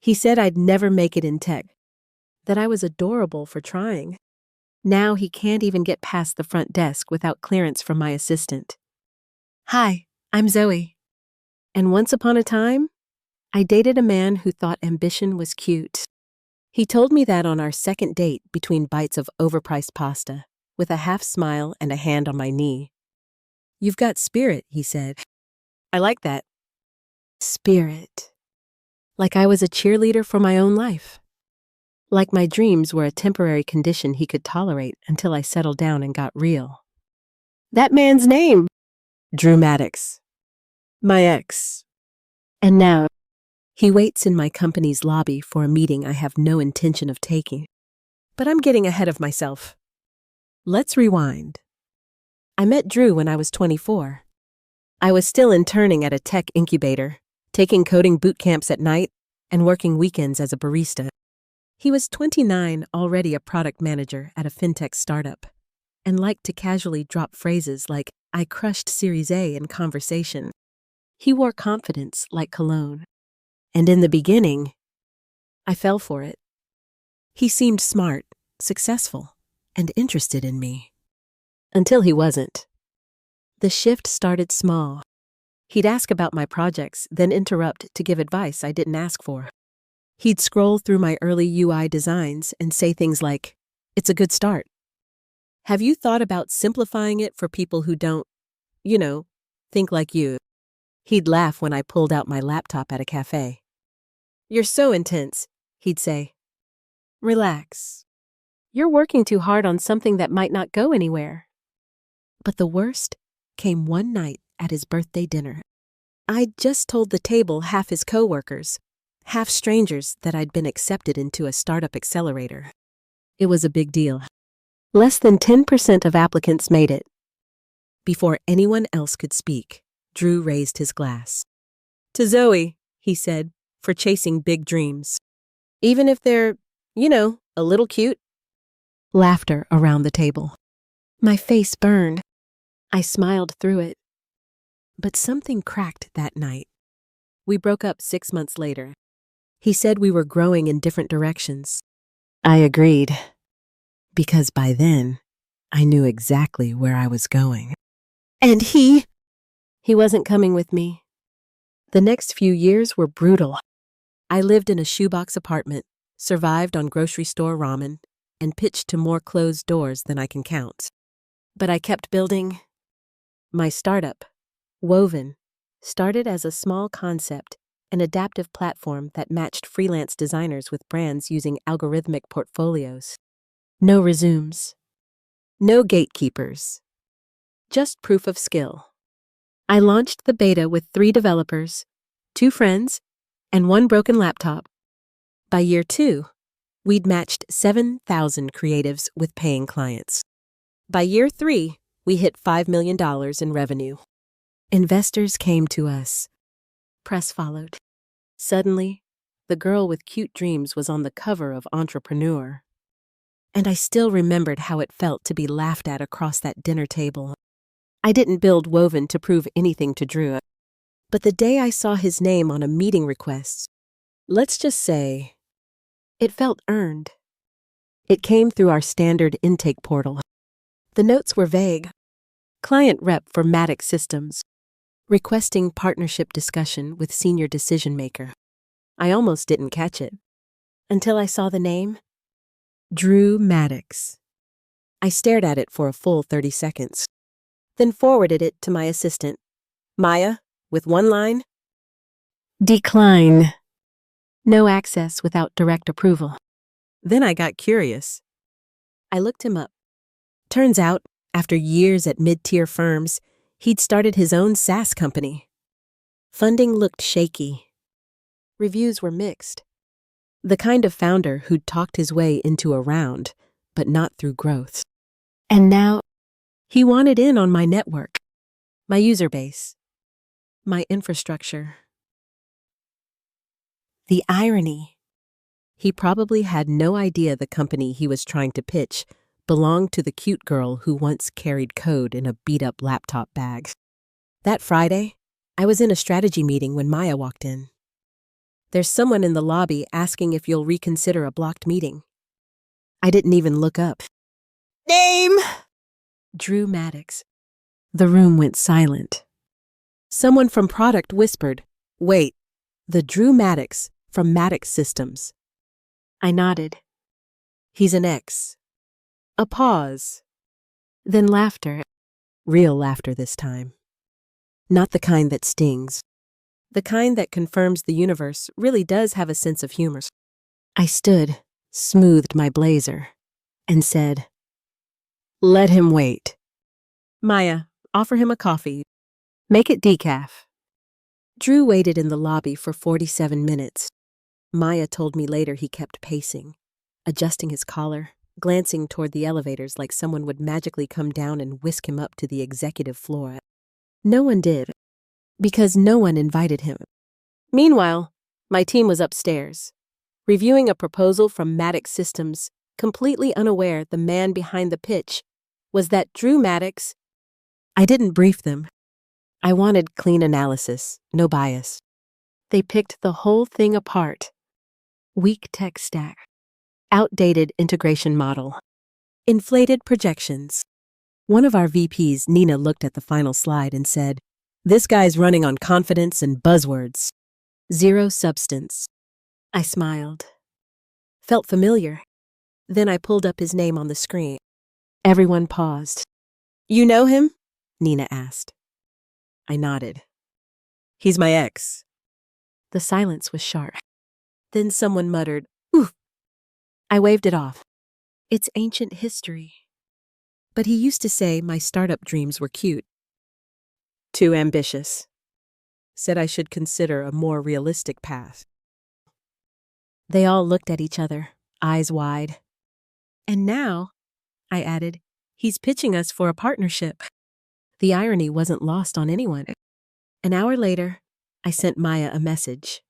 He said I'd never make it in tech, that I was adorable for trying. Now he can't even get past the front desk without clearance from my assistant. Hi, I'm Zoe. And once upon a time, I dated a man who thought ambition was cute. He told me that on our second date between bites of overpriced pasta, with a half smile and a hand on my knee. You've got spirit, he said. I like that. Spirit. Like I was a cheerleader for my own life. Like my dreams were a temporary condition he could tolerate until I settled down and got real. That man's name? Drew Maddox. My ex. And now, he waits in my company's lobby for a meeting I have no intention of taking. But I'm getting ahead of myself. Let's rewind. I met Drew when I was 24. I was still interning at a tech incubator, taking coding boot camps at night, and working weekends as a barista. He was 29, already a product manager at a fintech startup, and liked to casually drop phrases like, I crushed Series A in conversation. He wore confidence like cologne. And in the beginning, I fell for it. He seemed smart, successful, and interested in me. Until he wasn't. The shift started small. He'd ask about my projects, then interrupt to give advice I didn't ask for. He'd scroll through my early UI designs and say things like, it's a good start. Have you thought about simplifying it for people who don't, think like you? He'd laugh when I pulled out my laptop at a cafe. You're so intense, he'd say. Relax. You're working too hard on something that might not go anywhere. But the worst came one night at his birthday dinner. I'd just told the table half his coworkers, half strangers, that I'd been accepted into a startup accelerator. It was a big deal. Less than 10% of applicants made it. Before anyone else could speak, Drew raised his glass. To Zoe, he said, for chasing big dreams. Even if they're, a little cute. Laughter around the table. My face burned. I smiled through it. But something cracked that night. We broke up 6 months later. He said we were growing in different directions. I agreed. Because by then, I knew exactly where I was going. And he wasn't coming with me. The next few years were brutal. I lived in a shoebox apartment, survived on grocery store ramen, and pitched to more closed doors than I can count. But I kept building. My startup, Woven, started as a small concept, an adaptive platform that matched freelance designers with brands using algorithmic portfolios. No resumes. No gatekeepers. Just proof of skill. I launched the beta with 3 developers, 2 friends, and 1 broken laptop. By year 2, we'd matched 7,000 creatives with paying clients. By year 3, we hit $5 million in revenue. Investors came to us. Press followed. Suddenly, the girl with cute dreams was on the cover of Entrepreneur. And I still remembered how it felt to be laughed at across that dinner table. I didn't build Woven to prove anything to Drew. But the day I saw his name on a meeting request, let's just say, it felt earned. It came through our standard intake portal. The notes were vague. Client rep for Maddox Systems, requesting partnership discussion with senior decision maker. I almost didn't catch it until I saw the name, Drew Maddox. I stared at it for a full 30 seconds, then forwarded it to my assistant, Maya, with one line, decline. No access without direct approval. Then I got curious. I looked him up. Turns out, after years at mid-tier firms, he'd started his own SaaS company. Funding looked shaky. Reviews were mixed. The kind of founder who'd talked his way into a round, but not through growth. And now, he wanted in on my network, my user base, my infrastructure. The irony. He probably had no idea the company he was trying to pitch belonged to the cute girl who once carried code in a beat-up laptop bag. That Friday, I was in a strategy meeting when Maya walked in. There's someone in the lobby asking if you'll reconsider a blocked meeting. I didn't even look up. Name! Drew Maddox. The room went silent. Someone from product whispered, "Wait, the Drew Maddox from Maddox Systems." I nodded. He's an ex. A pause. Then laughter. Real laughter this time. Not the kind that stings. The kind that confirms the universe really does have a sense of humor. I stood, smoothed my blazer, and said, "Let him wait. Maya, offer him a coffee. Make it decaf." Drew waited in the lobby for 47 minutes. Maya told me later he kept pacing, adjusting his collar, glancing toward the elevators like someone would magically come down and whisk him up to the executive floor. No one did, because no one invited him. Meanwhile, my team was upstairs, reviewing a proposal from Maddox Systems, completely unaware the man behind the pitch was that Drew Maddox. I didn't brief them. I wanted clean analysis, no bias. They picked the whole thing apart. Weak tech stack. Outdated integration model. Inflated projections. One of our VPs, Nina, looked at the final slide and said, "This guy's running on confidence and buzzwords. Zero substance." I smiled. Felt familiar. Then I pulled up his name on the screen. Everyone paused. "You know him?" Nina asked. I nodded. "He's my ex." The silence was sharp. Then someone muttered, "Oof." I waved it off. It's ancient history. But he used to say my startup dreams were cute. Too ambitious. Said I should consider a more realistic path. They all looked at each other, eyes wide. "And now," I added, "he's pitching us for a partnership." The irony wasn't lost on anyone. An hour later, I sent Maya a message.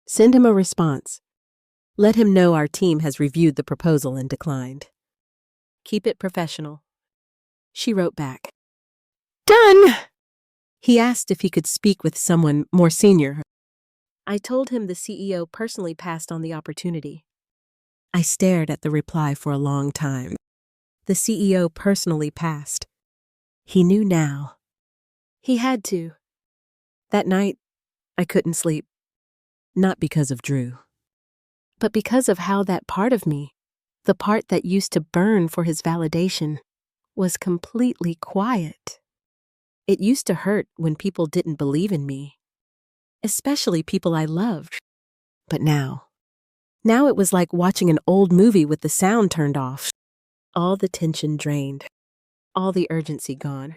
"Send him a response. Let him know our team has reviewed the proposal and declined. Keep it professional." She wrote back. "Done!" He asked if he could speak with someone more senior. I told him the CEO personally passed on the opportunity. I stared at the reply for a long time. The CEO personally passed. He knew now. He had to. That night, I couldn't sleep. Not because of Drew, but because of how that part of me, the part that used to burn for his validation, was completely quiet. It used to hurt when people didn't believe in me, especially people I loved. But now it was like watching an old movie with the sound turned off. All the tension drained. All the urgency gone.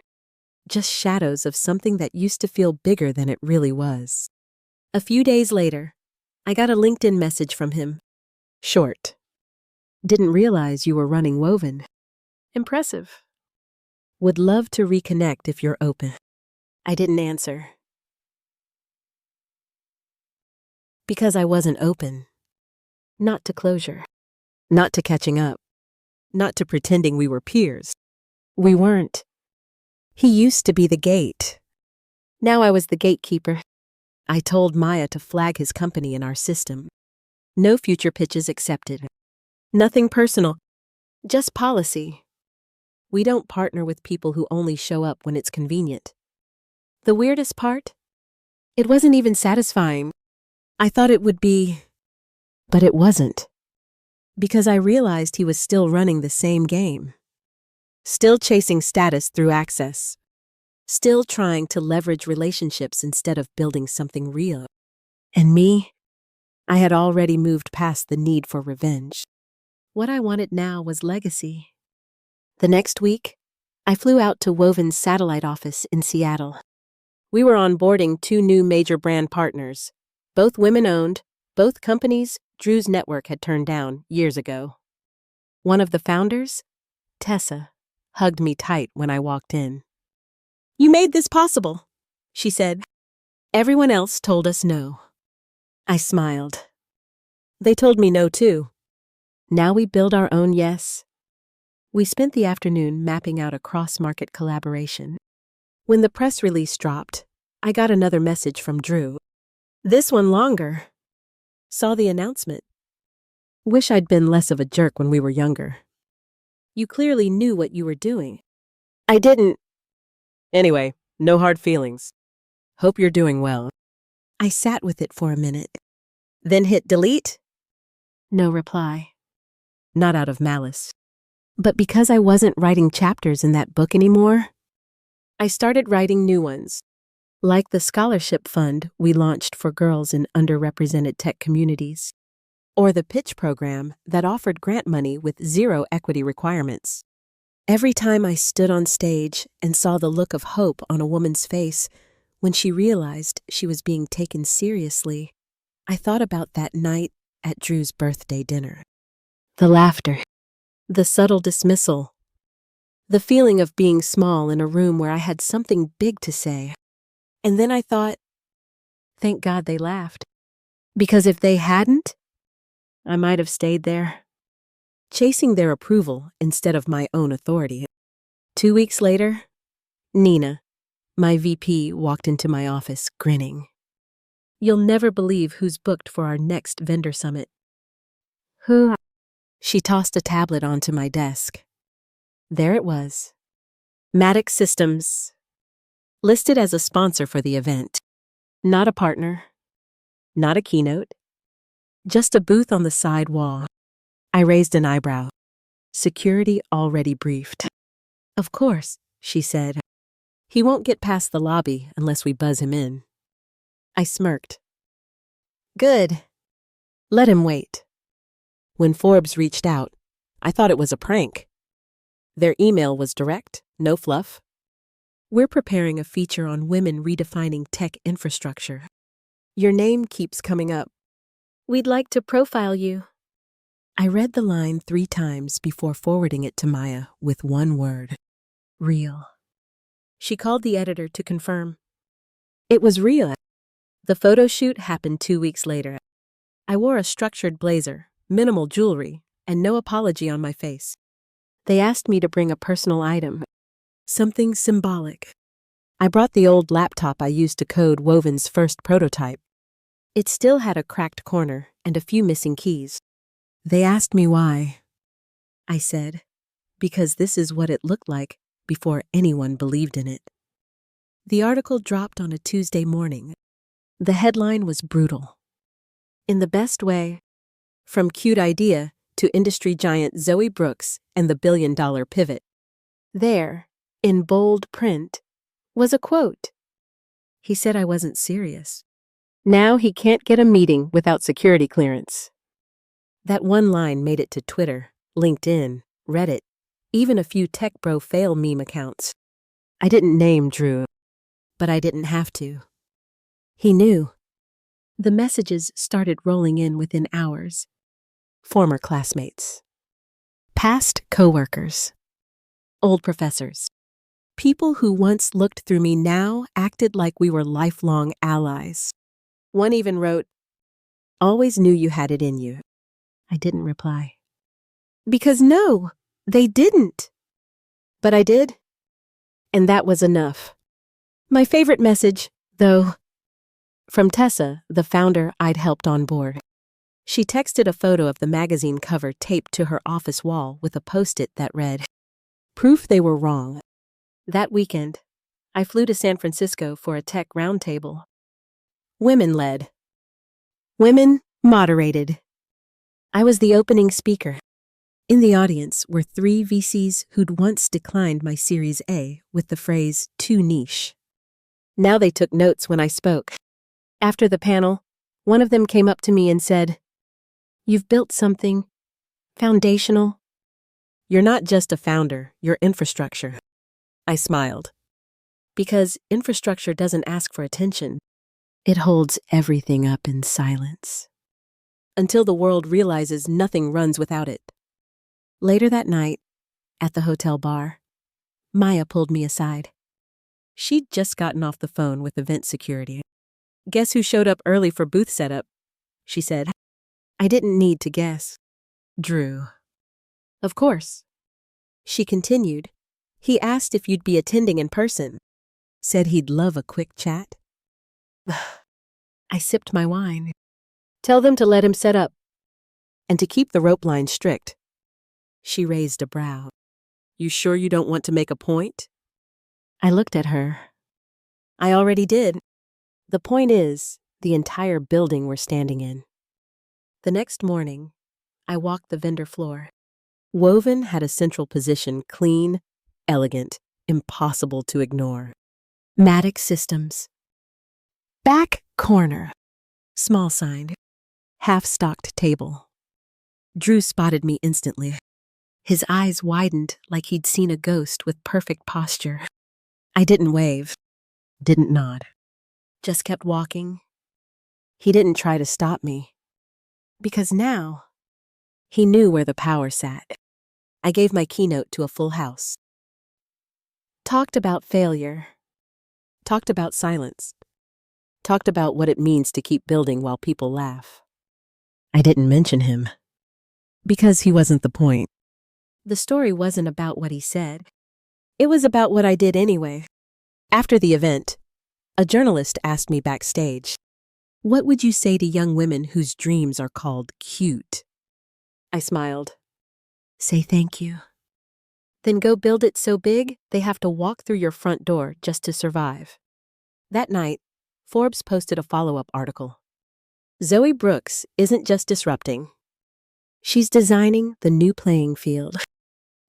Just shadows of something that used to feel bigger than it really was. A few days later, I got a LinkedIn message from him. Short. "Didn't realize you were running Woven. Impressive. Would love to reconnect if you're open." I didn't answer. Because I wasn't open. Not to closure. Not to catching up. Not to pretending we were peers. We weren't. He used to be the gate. Now I was the gatekeeper. I told Maya to flag his company in our system. No future pitches accepted. Nothing personal. Just policy. We don't partner with people who only show up when it's convenient. The weirdest part? It wasn't even satisfying. I thought it would be, but it wasn't. Because I realized he was still running the same game. Still chasing status through access. Still trying to leverage relationships instead of building something real. And me? I had already moved past the need for revenge. What I wanted now was legacy. The next week, I flew out to Woven's satellite office in Seattle. We were onboarding 2 new major brand partners, both women-owned, both companies Drew's network had turned down years ago. One of the founders, Tessa, hugged me tight when I walked in. "You made this possible," she said. "Everyone else told us no." I smiled. They told me no too. Now we build our own yes. We spent the afternoon mapping out a cross-market collaboration. When the press release dropped, I got another message from Drew. This one longer. Saw the announcement. Wish I'd been less of a jerk when we were younger. You clearly knew what you were doing. I didn't. Anyway, no hard feelings. Hope you're doing well. I sat with it for a minute, then hit delete. No reply. Not out of malice, but because I wasn't writing chapters in that book anymore. I started writing new ones, like the scholarship fund we launched for girls in underrepresented tech communities, or the pitch program that offered grant money with zero equity requirements. Every time I stood on stage and saw the look of hope on a woman's face when she realized she was being taken seriously, I thought about that night at Drew's birthday dinner. The laughter, the subtle dismissal, the feeling of being small in a room where I had something big to say. And then I thought, thank God they laughed. Because if they hadn't, I might have stayed there, chasing their approval instead of my own authority. 2 weeks later, Nina, my VP, walked into my office grinning. You'll never believe who's booked for our next vendor summit. Who? She tossed a tablet onto my desk. There it was. Maddox Systems, listed as a sponsor for the event. Not a partner, not a keynote, just a booth on the side wall. I raised an eyebrow. Security already briefed. Of course, she said. He won't get past the lobby unless we buzz him in. I smirked. Good. Let him wait. When Forbes reached out, I thought it was a prank. Their email was direct, no fluff. We're preparing a feature on women redefining tech infrastructure. Your name keeps coming up. We'd like to profile you. I read the line 3 times before forwarding it to Maya with one word. Real. She called the editor to confirm. It was real. The photo shoot happened 2 weeks later. I wore a structured blazer, minimal jewelry, and no apology on my face. They asked me to bring a personal item, something symbolic. I brought the old laptop I used to code Woven's first prototype. It still had a cracked corner and a few missing keys. They asked me why. I said, because this is what it looked like before anyone believed in it. The article dropped on a Tuesday morning. The headline was brutal. In the best way, from cute idea to industry giant Zoe Brooks and the billion-dollar pivot. There, in bold print, was a quote. He said I wasn't serious. Now he can't get a meeting without security clearance. That one line made it to Twitter, LinkedIn, Reddit, even a few tech bro fail meme accounts. I didn't name Drew, but I didn't have to. He knew. The messages started rolling in within hours. Former classmates, past coworkers, old professors. People who once looked through me now acted like we were lifelong allies. One even wrote, always knew you had it in you. I didn't reply. Because no, they didn't. But I did. And that was enough. My favorite message, though, from Tessa, the founder I'd helped on board. She texted a photo of the magazine cover taped to her office wall with a post-it that read, proof they were wrong. That weekend, I flew to San Francisco for a tech roundtable. Women-led. Women moderated. I was the opening speaker. In the audience were 3 VCs who'd once declined my Series A with the phrase, too niche. Now they took notes when I spoke. After the panel, one of them came up to me and said, you've built something foundational. You're not just a founder, you're infrastructure. I smiled. Because infrastructure doesn't ask for attention. It holds everything up in silence. Until the world realizes nothing runs without it. Later that night, at the hotel bar, Maya pulled me aside. She'd just gotten off the phone with event security. Guess who showed up early for booth setup? She said. I didn't need to guess. Drew. Of course. She continued. He asked if you'd be attending in person. Said he'd love a quick chat. I sipped my wine. Tell them to let him set up, and to keep the rope line strict. She raised a brow. You sure you don't want to make a point? I looked at her. I already did. The point is, the entire building we're standing in. The next morning, I walked the vendor floor. Woven had a central position, clean, elegant, impossible to ignore. Matic Systems. Back corner. Small sign. Half-stocked table. Drew spotted me instantly. His eyes widened like he'd seen a ghost with perfect posture. I didn't wave, didn't nod, just kept walking. He didn't try to stop me, because now he knew where the power sat. I gave my keynote to a full house. Talked about failure, talked about silence, talked about what it means to keep building while people laugh. I didn't mention him, because he wasn't the point. The story wasn't about what he said. It was about what I did anyway. After the event, a journalist asked me backstage, "What would you say to young women whose dreams are called cute?" I smiled. Say thank you. Then go build it so big they have to walk through your front door just to survive. That night, Forbes posted a follow-up article. Zoe Brooks isn't just disrupting. She's designing the new playing field.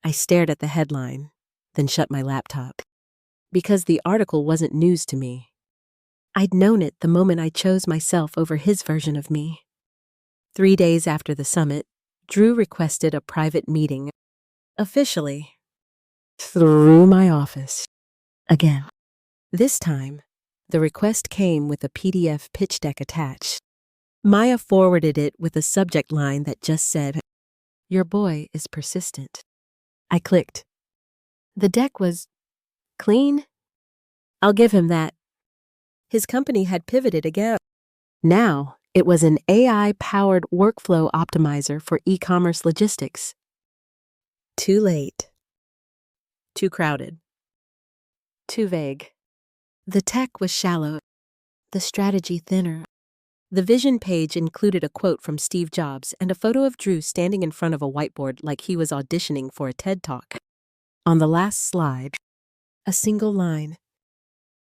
I stared at the headline, then shut my laptop. Because the article wasn't news to me. I'd known it the moment I chose myself over his version of me. 3 days after the summit, Drew requested a private meeting, officially, through my office. Again. This time, the request came with a PDF pitch deck attached. Maya forwarded it with a subject line that just said, "Your boy is persistent." I clicked. The deck was clean. I'll give him that. His company had pivoted again. Now, it was an AI-powered workflow optimizer for e-commerce logistics. Too late. Too crowded. Too vague. The tech was shallow, the strategy thinner. The vision page included a quote from Steve Jobs and a photo of Drew standing in front of a whiteboard like he was auditioning for a TED Talk. On the last slide, a single line.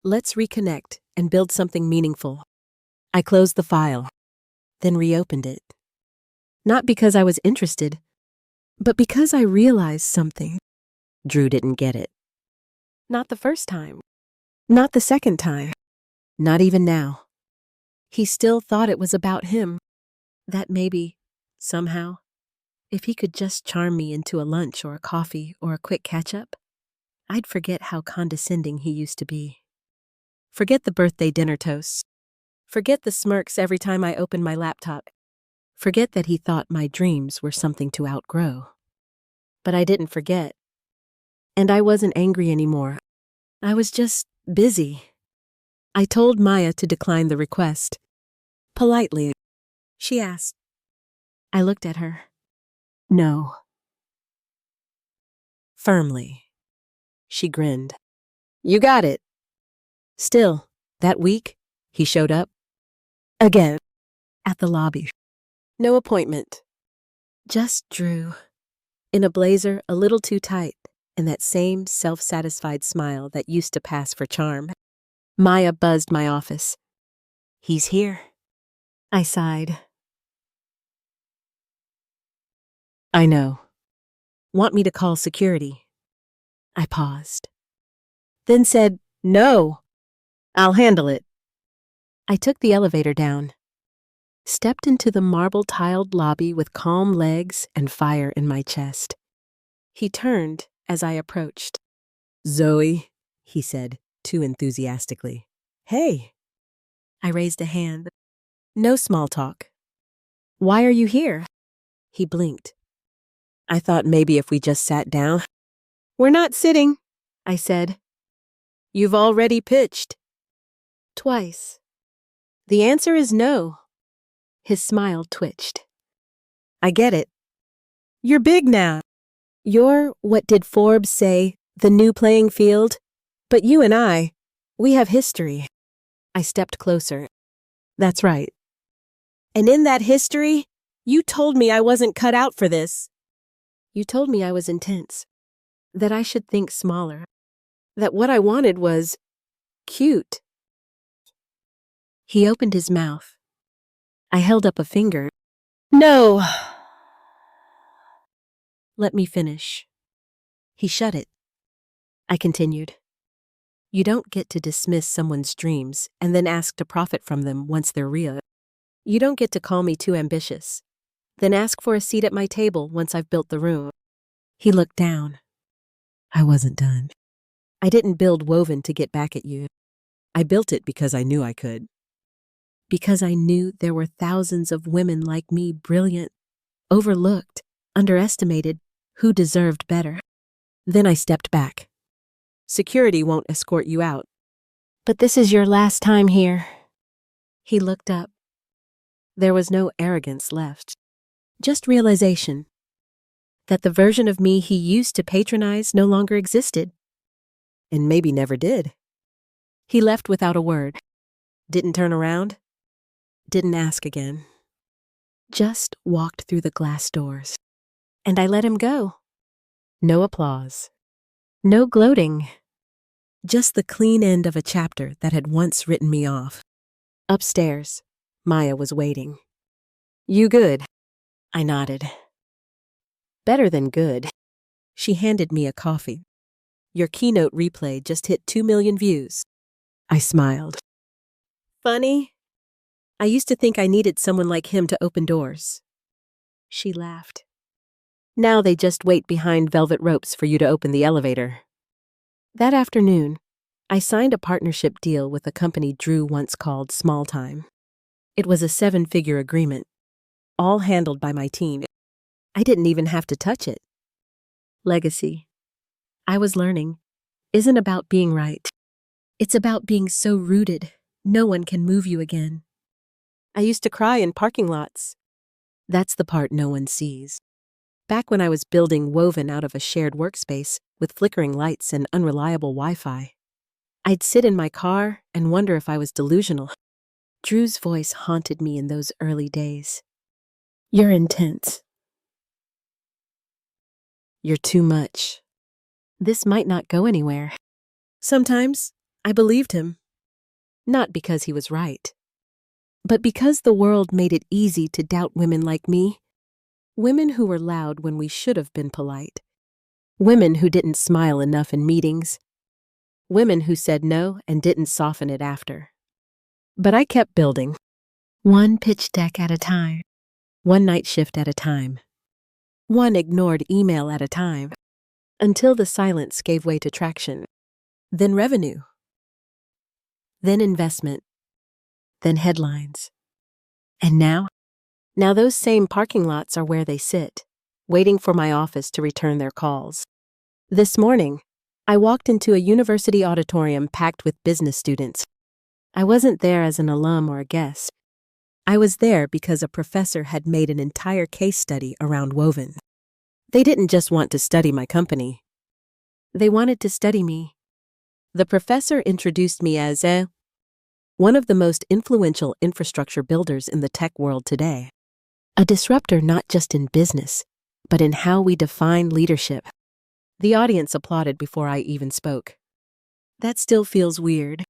Let's reconnect and build something meaningful. I closed the file, then reopened it. Not because I was interested, but because I realized something. Drew didn't get it. Not the first time. Not the second time. Not even now. He still thought it was about him. That maybe, somehow, if he could just charm me into a lunch or a coffee or a quick catch-up, I'd forget how condescending he used to be. Forget the birthday dinner toasts. Forget the smirks every time I opened my laptop. Forget that he thought my dreams were something to outgrow. But I didn't forget. And I wasn't angry anymore. I was just busy. I told Maya to decline the request. Politely, she asked. I looked at her. No. Firmly. She grinned. You got it. Still, that week, he showed up. Again. At the lobby. No appointment. Just Drew. In a blazer a little too tight, and that same self-satisfied smile that used to pass for charm. Maya buzzed my office. He's here. I sighed. I know. Want me to call security? I paused. Then said, no. I'll handle it. I took the elevator down. Stepped into the marble-tiled lobby with calm legs and fire in my chest. He turned as I approached. Zoe, he said, too enthusiastically. Hey. I raised a hand. No small talk. Why are you here? He blinked. I thought maybe if we just sat down. We're not sitting, I said. You've already pitched. Twice. The answer is no. His smile twitched. I get it. You're big now. You're, what did Forbes say, the new playing field? But you and I, we have history. I stepped closer. That's right. And in that history, you told me I wasn't cut out for this. You told me I was intense, that I should think smaller, that what I wanted was cute. He opened his mouth. I held up a finger. No. Let me finish. He shut it. I continued. You don't get to dismiss someone's dreams and then ask to profit from them once they're real. You don't get to call me too ambitious, then ask for a seat at my table once I've built the room. He looked down. I wasn't done. I didn't build Woven to get back at you. I built it because I knew I could. Because I knew there were thousands of women like me, brilliant, overlooked, underestimated, who deserved better. Then I stepped back. Security won't escort you out. But this is your last time here. He looked up. There was no arrogance left. Just realization that the version of me he used to patronize no longer existed. And maybe never did. He left without a word. Didn't turn around. Didn't ask again. Just walked through the glass doors. And I let him go. No applause. No gloating. Just the clean end of a chapter that had once written me off. Upstairs, Maya was waiting. You good? I nodded. Better than good. She handed me a coffee. Your keynote replay just hit 2 million views. I smiled. Funny? I used to think I needed someone like him to open doors. She laughed. Now they just wait behind velvet ropes for you to open the elevator. That afternoon, I signed a partnership deal with a company Drew once called Small Time. It was a 7-figure agreement, all handled by my team. I didn't even have to touch it. Legacy, I was learning, isn't about being right. It's about being so rooted, no one can move you again. I used to cry in parking lots. That's the part no one sees. Back when I was building Woven out of a shared workspace with flickering lights and unreliable Wi-Fi, I'd sit in my car and wonder if I was delusional. Drew's voice haunted me in those early days. You're intense. You're too much. This might not go anywhere. Sometimes I believed him. Not because he was right, but because the world made it easy to doubt women like me. Women who were loud when we should have been polite. Women who didn't smile enough in meetings. Women who said no and didn't soften it after. But I kept building. One pitch deck at a time. One night shift at a time. One ignored email at a time. Until the silence gave way to traction. Then revenue. Then investment. Then headlines. And now those same parking lots are where they sit, waiting for my office to return their calls. This morning, I walked into a university auditorium packed with business students. I wasn't there as an alum or a guest. I was there because a professor had made an entire case study around Woven. They didn't just want to study my company. They wanted to study me. The professor introduced me as one of the most influential infrastructure builders in the tech world today. A disruptor not just in business, but in how we define leadership. The audience applauded before I even spoke. That still feels weird.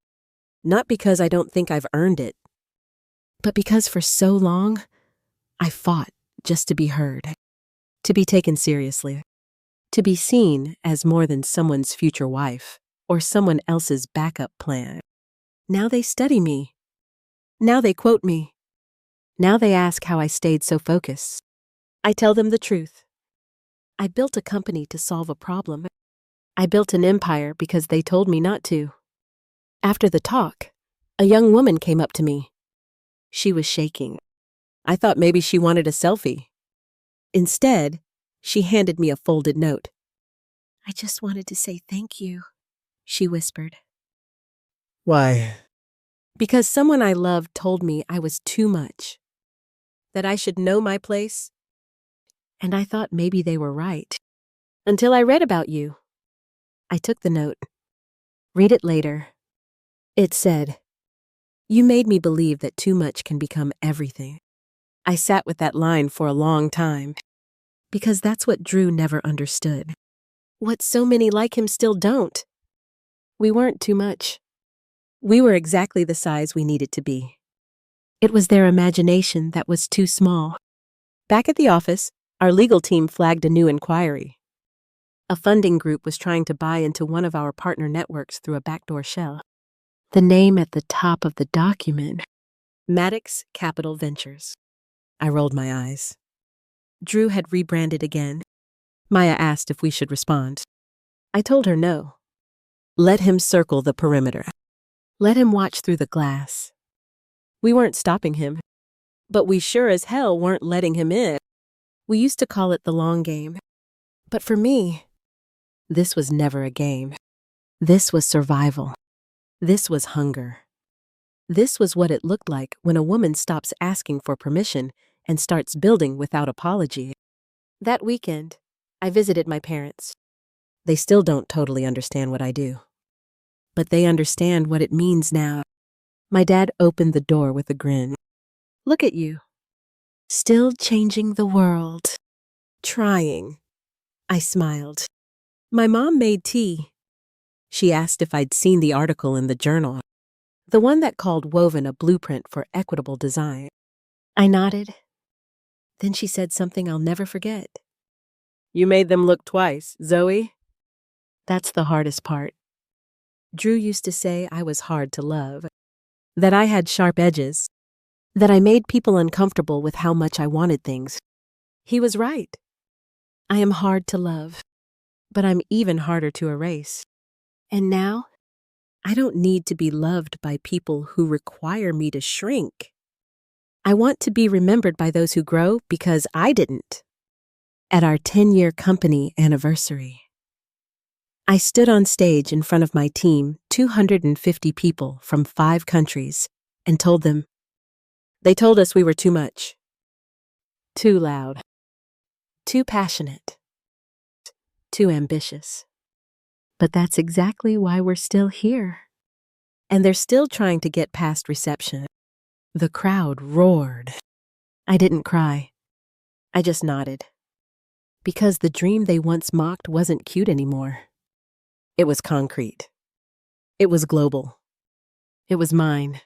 Not because I don't think I've earned it, but because for so long, I fought just to be heard, to be taken seriously, to be seen as more than someone's future wife or someone else's backup plan. Now they study me. Now they quote me. Now they ask how I stayed so focused. I tell them the truth. I built a company to solve a problem. I built an empire because they told me not to. After the talk, a young woman came up to me. She was shaking. I thought maybe she wanted a selfie. Instead, she handed me a folded note. I just wanted to say thank you, she whispered. Why? Because someone I loved told me I was too much, that I should know my place. And I thought maybe they were right. Until I read about you. I took the note. Read it later. It said, you made me believe that too much can become everything. I sat with that line for a long time, because that's what Drew never understood. What so many like him still don't. We weren't too much. We were exactly the size we needed to be. It was their imagination that was too small. Back at the office, our legal team flagged a new inquiry. A funding group was trying to buy into one of our partner networks through a backdoor shell. The name at the top of the document, Maddox Capital Ventures. I rolled my eyes. Drew had rebranded again. Maya asked if we should respond. I told her no. Let him circle the perimeter. Let him watch through the glass. We weren't stopping him, but we sure as hell weren't letting him in. We used to call it the long game. But for me, this was never a game. This was survival. This was hunger. This was what it looked like when a woman stops asking for permission and starts building without apology. That weekend, I visited my parents. They still don't totally understand what I do. But they understand what it means now. My dad opened the door with a grin. Look at you. Still changing the world. Trying. I smiled. My mom made tea. She asked if I'd seen the article in the journal, the one that called Woven a blueprint for equitable design. I nodded. Then she said something I'll never forget. You made them look twice, Zoe. That's the hardest part. Drew used to say I was hard to love, that I had sharp edges, that I made people uncomfortable with how much I wanted things. He was right. I am hard to love, but I'm even harder to erase. And now, I don't need to be loved by people who require me to shrink. I want to be remembered by those who grow because I didn't. At our 10-year company anniversary, I stood on stage in front of my team, 250 people from 5 countries, and told them, they told us we were too much, too loud, too passionate, too ambitious. But that's exactly why we're still here. And they're still trying to get past reception. The crowd roared. I didn't cry. I just nodded. Because the dream they once mocked wasn't cute anymore. It was concrete. It was global. It was mine.